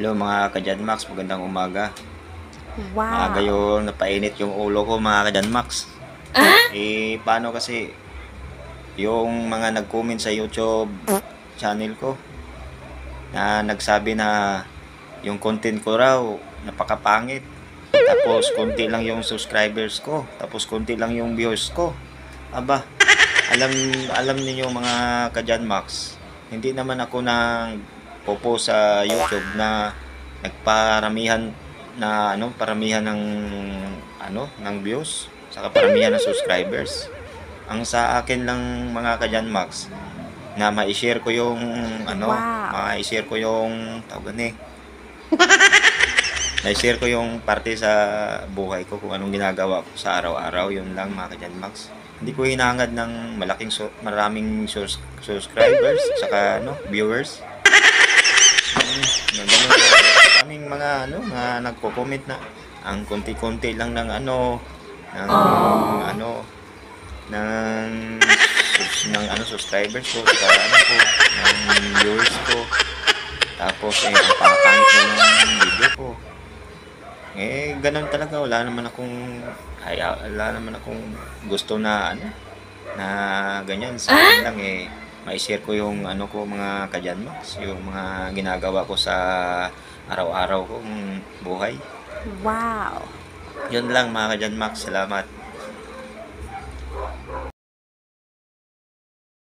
Hello mga ka-Janmax, magandang umaga. Maaga Wow. yung napainit yung ulo ko mga ka-Janmax. Paano kasi yung mga nag-comment sa YouTube channel ko na nagsabi na yung content ko raw napakapangit. Tapos konti lang yung subscribers ko, tapos konti lang yung views ko. Aba, alam alam niyo mga ka-Janmax, hindi naman ako nang popo sa YouTube na nagparamihan paramihan ng ng views, saka paramihan ng subscribers. Ang sa akin lang mga ka-Janmax, na ma-share ko yung Wow. ma-share ko yung tawag ni na-share ko yung parte sa buhay ko, kung anong ginagawa ko sa araw-araw, yun lang mga ka-Janmax. Hindi ko hinangad ng maraming subscribers, saka viewers. Maraming mga nagko-comment na ang konti-konti lang ng ng Oh. ano ng subscribers ko, saka ng viewers ko. Tapos ang pangit na ng video ko. Ganun talaga, wala naman akong gusto na na ganyan. Sa akin lang mai-share ko yung ko mga ka-Janmax, yung mga ginagawa ko sa araw-araw kong buhay. Wow. Yun lang mga ka-Janmax, salamat.